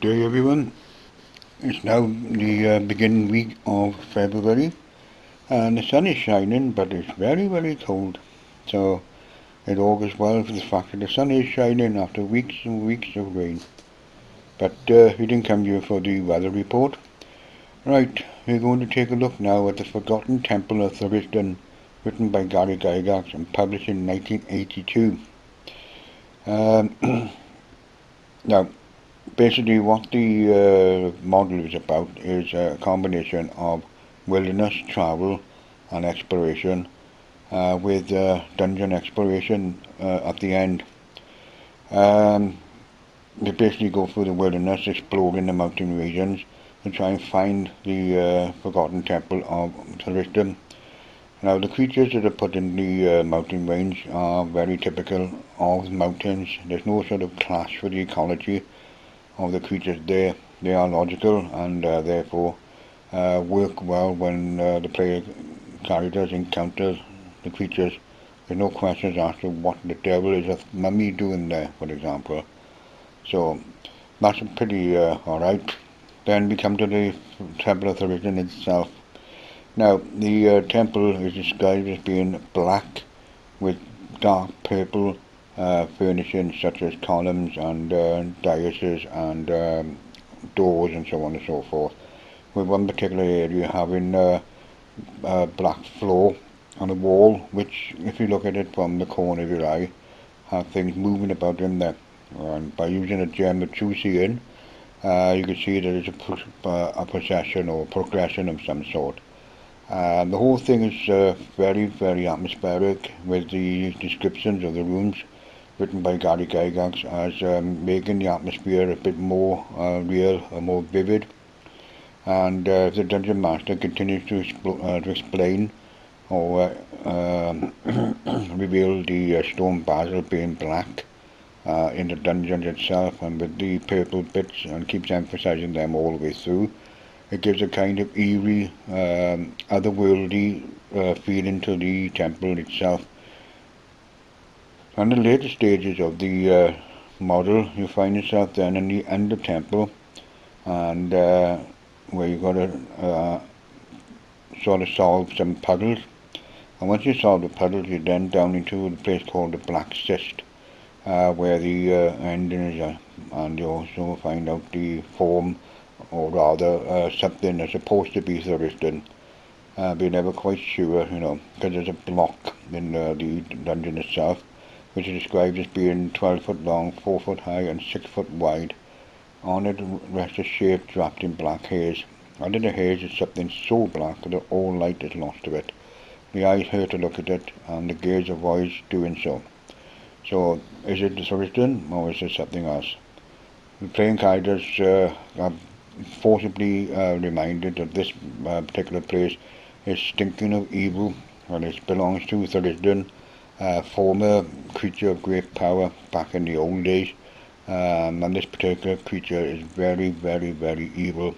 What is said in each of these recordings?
day, everyone. It's now the beginning week of February, and the sun is shining, but it's very, very cold. So it augurs well for the fact that the sun is shining after weeks and weeks of rain. But we didn't come here for the weather report. Right, we're going to take a look now at the Forgotten Temple of Tharizdun, written by Gary Gygax and published in 1982. Now, basically what the model is about is a combination of wilderness travel and exploration with dungeon exploration at the end. They basically go through the wilderness, exploring the mountain regions to try and find the forgotten temple of Tharizdun. Now the creatures that are put in the mountain range are very typical of mountains. There's no sort of clash with the ecology of the creatures there. They are logical and therefore work well when the player characters encounter the creatures. There's no questions as to what the devil is a mummy doing there, for example. So that's pretty alright. Then we come to the Temple of Tharizdun itself. Now the temple is described as being black with dark purple furnishings such as columns and daises and doors and so on and so forth, with one particular area having a black floor on a wall, which if you look at it from the corner of your eye have things moving about in there, and by using a gem that you see in you can see that it's a possession or progression of some sort. The whole thing is very, very atmospheric, with the descriptions of the rooms written by Gary Gygax as making the atmosphere a bit more real and more vivid. And the Dungeon Master continues to explain or reveal the stone basil being black in the dungeon itself and with the purple bits, and keeps emphasizing them all the way through. It gives a kind of eerie, otherworldly feeling to the temple itself. On the later stages of the model, you find yourself then in the under temple, and where you've got to sort of solve some puzzles. And once you solve the puzzles, you're then down into the place called the Black Cyst, where the ending is, and you also find out the form, or rather something that's supposed to be Tharizdun. But you're never quite sure, because there's a block in the dungeon itself, which is described as being 12 foot long, 4 foot high and 6 foot wide. On it rests a shape wrapped in black haze. Under the haze is something so black that all light is lost to it. The eyes hurt to look at it, and the gaze avoids doing so. So, is it the Tharizdun, or is it something else? The playing characters are forcibly reminded that this particular place is stinking of evil, and it belongs to Tharizdun, former creature of great power back in the old days, and this particular creature is very, very, very evil.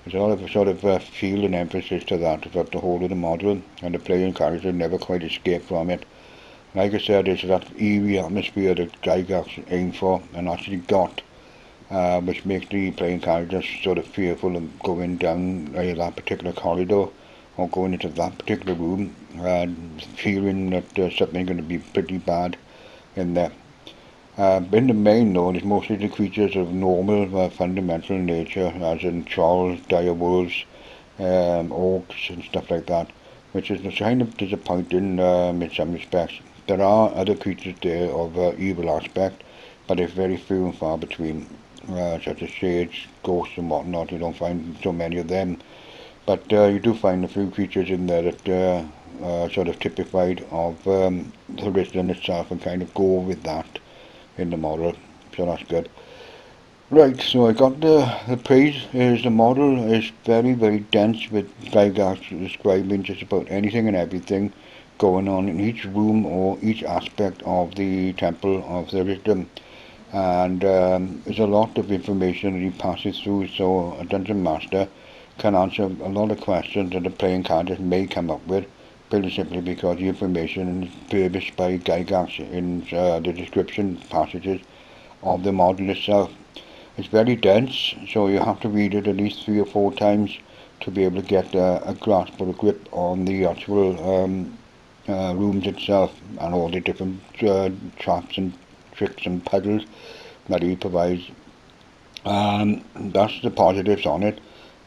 There's a lot of sort of feel and emphasis to that throughout the whole of the model, and the playing character never quite escape from it. Like I said, it's that eerie atmosphere that Gygax aimed for and actually got, which makes the playing characters sort of fearful of going down that particular corridor or going into that particular room, fearing that something's going to be pretty bad in there. In the main, though, it's mostly the creatures of normal, fundamental nature, as in trolls, dire wolves, orcs and stuff like that, which is kind of disappointing in some respects. There are other creatures there of evil aspect, but they're very few and far between, such as shades, ghosts and whatnot. You don't find so many of them. But you do find a few creatures in there that are sort of typified of Tharizdun itself and kind of go with that in the model. So that's good. Right, so I got the praise is the model is very, very dense, with Gygax describing just about anything and everything going on in each room or each aspect of the Temple of Tharizdun. And there's a lot of information that he passes through, so a Dungeon Master can answer a lot of questions that the playing characters may come up with, purely simply because the information is furnished by Gygax in the description passages of the model itself. It's very dense, so you have to read it at least 3 or 4 times to be able to get a grasp or a grip on the actual rooms itself and all the different traps and tricks and puzzles that he provides. That's the positives on it.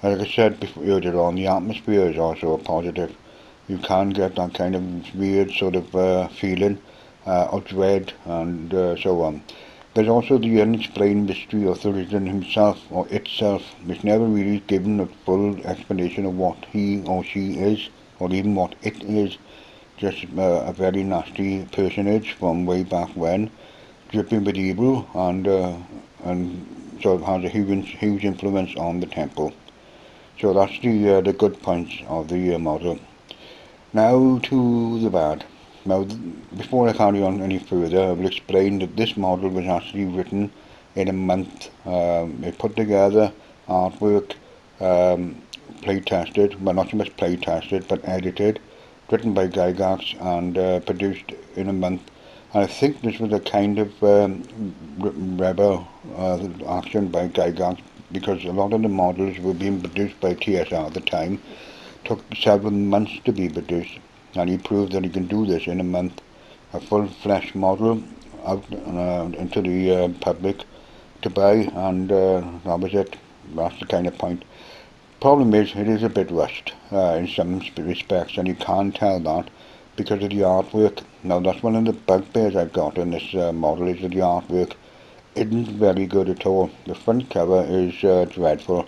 Like I said before, earlier on, the atmosphere is also a positive. You can get that kind of weird sort of feeling of dread and so on. There's also the unexplained mystery of Tharizdun himself or itself, which never really given a full explanation of what he or she is, or even what it is. Just a very nasty personage from way back when, dripping with evil and sort of has a huge influence on the temple. So that's the good points of the model. Now to the bad. Now, before I carry on any further, I will explain that this model was actually written in a month. It put together artwork, play tested, well not so much play tested, but edited, written by Gygax and produced in a month. And I think this was a kind of rebel action by Gygax because a lot of the models were being produced by TSR at the time. Took several months to be produced, and he proved that he can do this in a month. A full-fledged model out into the public to buy, and that was it. That's the kind of point. Problem is, it is a bit rushed in some respects, and you can't tell that because of the artwork. Now, that's one of the bugbears I've got in this model, is that the artwork isn't very good at all. The front cover is dreadful.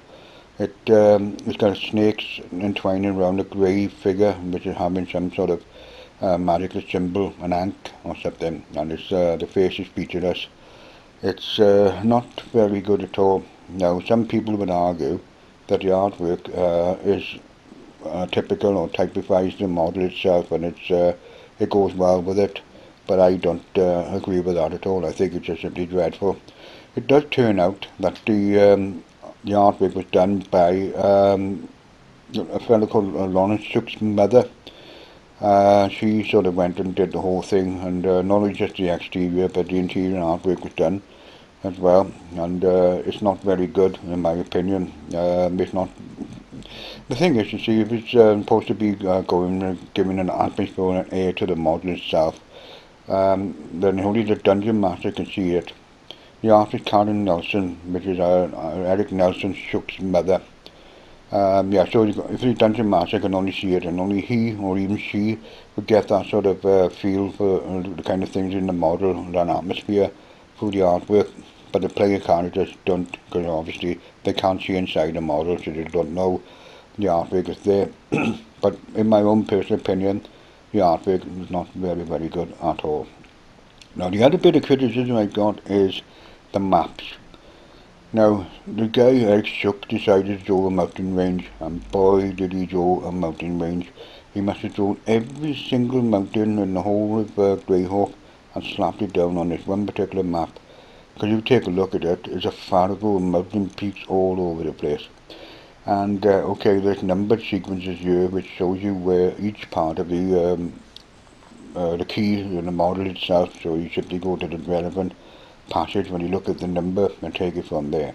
It's got snakes entwining around a grey figure, which is having some sort of magical symbol, an ant or something, and the face is featureless. It's not very good at all. Now, some people would argue that the artwork is typical or typifies the model itself, and it goes well with it. But I don't agree with that at all. I think it's just simply dreadful. It does turn out that the artwork was done by a fellow called Lawrence Shook's mother. She sort of went and did the whole thing, and not only just the exterior, but the interior artwork was done as well. And it's not very good, in my opinion. It's not. The thing is, you see, if it's supposed to be giving an atmosphere and air to the model itself, then only the dungeon master can see it. The artist Karen Nelson, which is Eric Nelson Shook's mother. Yeah, so if the dungeon master can only see it, and only he or even she would get that sort of feel for the kind of things in the model, that atmosphere through the artwork. But the player characters don't, because obviously they can't see inside the model, so they don't know the artwork is there. But in my own personal opinion, the artwork is not very good at all. Now, the other bit of criticism I got is the maps. Now, the guy Eric Shook decided to draw a mountain range, and boy did he draw a mountain range. He must have drawn every single mountain in the whole of Greyhawk and slapped it down on this one particular map. Because you take a look at it, there's a farrago of mountain peaks all over the place. And okay, there's numbered sequences here which shows you where each part of the key in the model itself, so you simply go to the relevant passage when you look at the number and take it from there.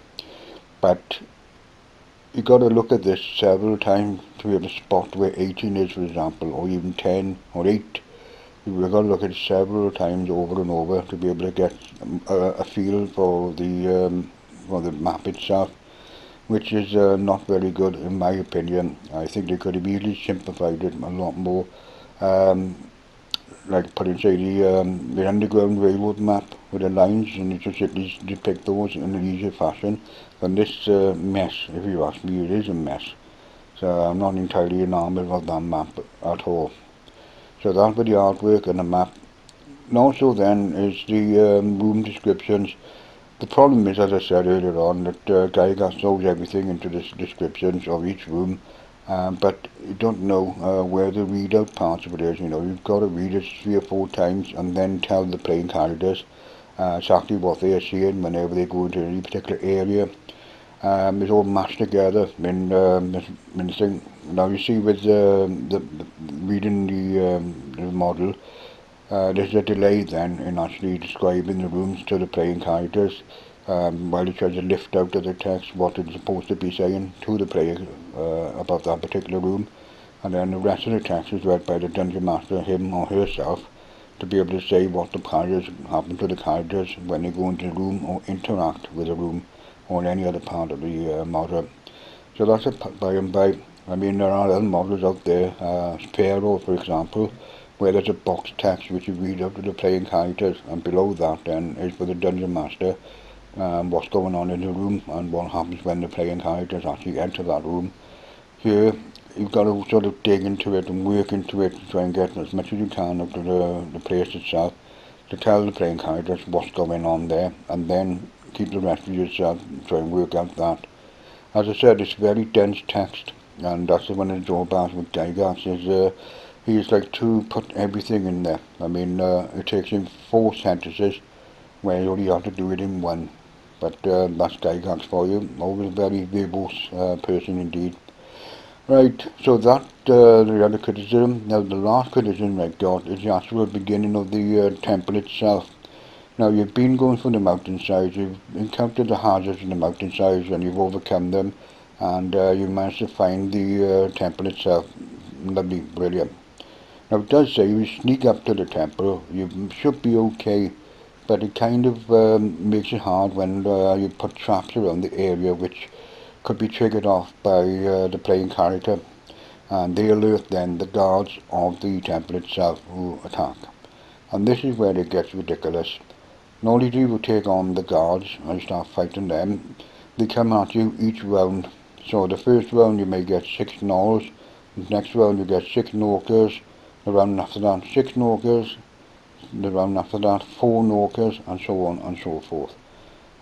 But you got to look at this several times to be able to spot where 18 is, for example, or even 10 or 8. You've got to look at it several times over and over to be able to get a feel for the map itself, which is not very good in my opinion. I think they could have easily simplified it a lot more. Like putting, say, the Underground Railroad map with the lines, and you just simply depict those in an easier fashion. And this mess, if you ask me, it is a mess. So I'm not entirely enamored of that map at all. So that with the artwork and the map. And also then is the room descriptions. The problem is, as I said earlier on, that Gygax throws everything into the descriptions of each room, but you don't know where the readout part of it is. You know, you've got to read it 3 or 4 times and then tell the playing characters exactly what they are seeing whenever they go into any particular area. It's all matched together in the thing. Now you see with the reading the model, there's a delay then in actually describing the rooms to the playing characters. while it tries to lift out of the text what it's supposed to be saying to the player about that particular room, and then the rest of the text is read by the dungeon master, him or herself, to be able to say what the characters happen to the characters when they go into the room or interact with the room or any other part of the model. So that's a by and by. I mean, there are other models out there, Pharaoh, for example, where there's a box text which you read out to the playing characters, and below that then is for the dungeon master, what's going on in the room and what happens when the playing characters actually enter that room. Here, you've got to sort of dig into it and work into it to try and get as much as you can out of the place itself to tell the playing characters what's going on there, and then keep the rest of yourself, try and work out that. As I said, it's very dense text, and that's one of the drawbacks with Gygax is he's like to put everything in there. I mean, it takes him 4 sentences where you only have to do it in one. But that's Gygax for you. Always a very verbose person indeed. Right, so that the other criticism. Now the last criticism I got is the actual beginning of the temple itself. Now you've been going through the mountainsides, you've encountered the hazards in the mountainsides and you've overcome them, and you managed to find the temple itself. Lovely, brilliant. Now it does say if you sneak up to the temple, you should be okay, but it kind of makes it hard when you put traps around the area which could be triggered off by the playing character, and they alert then the guards of the temple itself who attack. And this is where it gets ridiculous. Not only do you take on the guards and start fighting them, they come at you each round. So the first round you may get 6 gnolls, the next round you get 6 Norkers, the round after that 6 Norkers, the round after that 4 Norkers, and so on and so forth.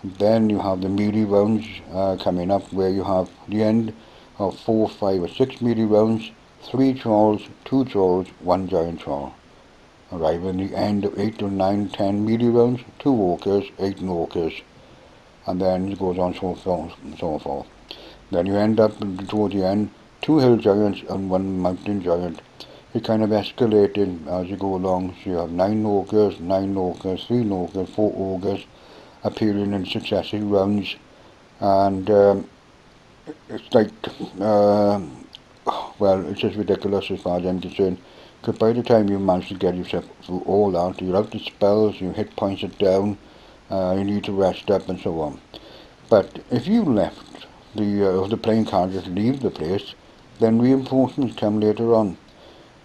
And then you have the melee rounds coming up, where you have the end of 4, 5 or 6 melee rounds, 3 trolls, 2 trolls, 1 giant troll. Arriving at the end of 8 to 9, 10 melee rounds, 2 walkers, 8 walkers, and then it goes on so forth and so forth. Then you end up towards the end, 2 hill giants and 1 mountain giant. It kind of escalated as you go along, so you have 9 walkers, 9 walkers, 3 walkers, 4 ogres appearing in successive rounds, and it's like, well, it's just ridiculous as far as I'm concerned. Because by the time you manage to get yourself through all that, you're out of spells, your hit points are down, you need to rest up and so on. But if you left the playing characters leave the place, then reinforcements come later on.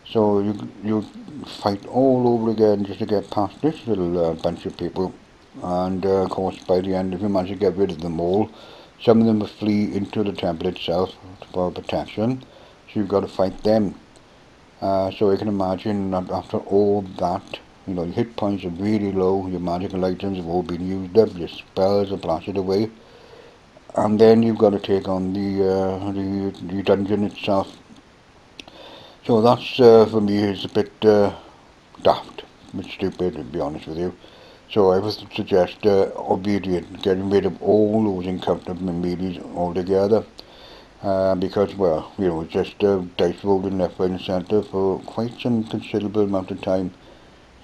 So you fight all over again just to get past this little bunch of people. And of course, by the end, if you manage to get rid of them all, some of them will flee into the temple itself for protection. So you've got to fight them. So you can imagine that after all that, your hit points are really low, your magical items have all been used up, your spells are blasted away, and then you've got to take on the dungeon itself. So that's for me is a bit daft, a bit stupid to be honest with you. So I would suggest obedient, getting rid of all those encounters and melees altogether. Because, well, just dice rolling left, right and centre for quite some considerable amount of time.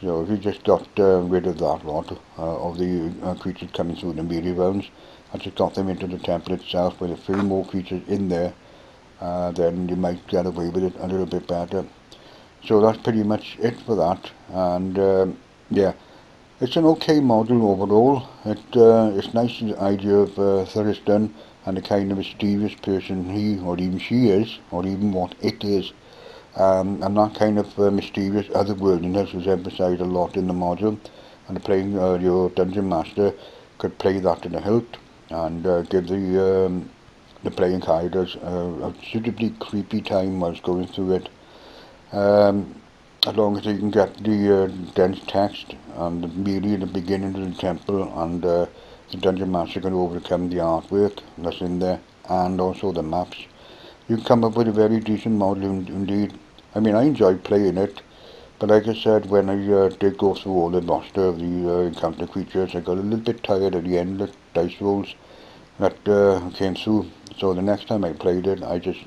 So if you just got rid of that lot of the creatures coming through the melee rounds, and just got them into the temple itself with a few more creatures in there, then you might get away with it a little bit better. So that's pretty much it for that, and yeah, it's an okay model overall. It's nice the idea of Tharizdun and the kind of mysterious person he or even she is, or even what it is. And that kind of mysterious otherworldliness was emphasised a lot in the module, and playing your dungeon master could play that to the hilt and give the playing characters a suitably creepy time whilst going through it. Um, as long as you can get the dense text and the melee in the beginning of the temple, and the dungeon master can overcome the artwork that's in there and also the maps, you can come up with a very decent model indeed. I mean, I enjoyed playing it, but like I said, when I did go through all the roster of the encounter creatures, I got a little bit tired at the end of the dice rolls that came through. So the next time I played it, I just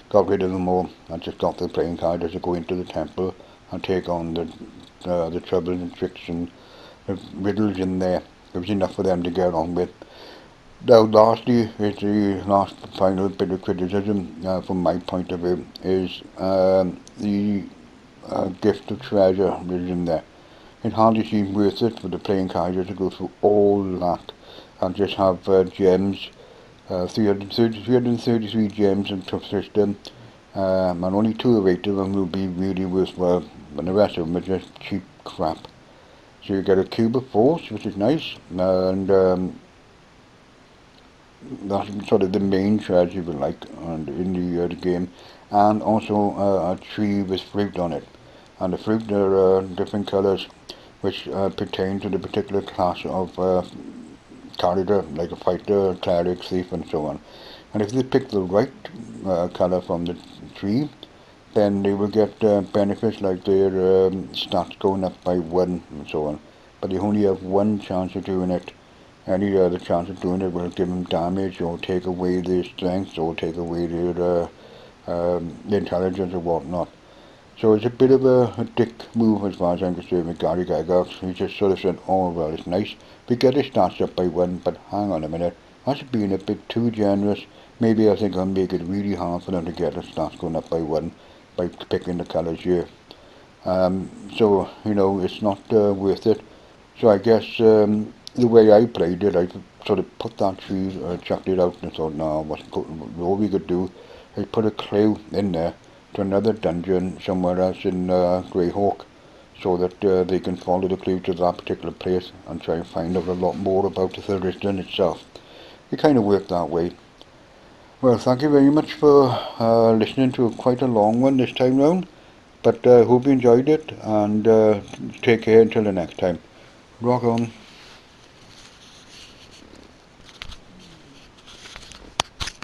got rid of them all. I just got the playing cards to go into the temple and take on the troubles and tricks and the riddles in there. There was enough for them to get on with. Now, lastly, is the last final bit of criticism from my point of view is the gift of treasure that is in there. It hardly seems worth it for the playing character to go through all that and just have gems, 333 gems in the system, and only 2 or 8 of them will be really worthwhile, and the rest of them are just cheap crap. So you get a cube of force, which is nice, and that's sort of the main treasure, if you like, and in the game, and also a tree with fruit on it, and the fruit are different colours, which pertain to the particular class of character, like a fighter, cleric, thief, and so on. And if they pick the right colour from the tree, then they will get benefits like their stats going up by 1 and so on. But they only have one chance of doing it. Any other chance of doing it will give them damage or take away their strength or take away their intelligence or whatnot. So it's a bit of a dick move as far as I'm concerned with Gary Gygax. He just sort of said, oh well, it's nice. We get his stats up by 1, but hang on a minute. That's being a bit too generous. Maybe I think I'll make it really hard for them to get their stats going up by 1 by picking the colours here. So, it's not worth it. So I guess the way I played it, I sort of put that tree, chucked it out and thought, no, all we could do is put a clue in there to another dungeon somewhere else in Greyhawk so that they can follow the clue to that particular place and try and find out a lot more about the Tharizdun itself. It kind of worked that way. Well, thank you very much for listening to quite a long one this time round, but hope you enjoyed it and take care until the next time. Rock on.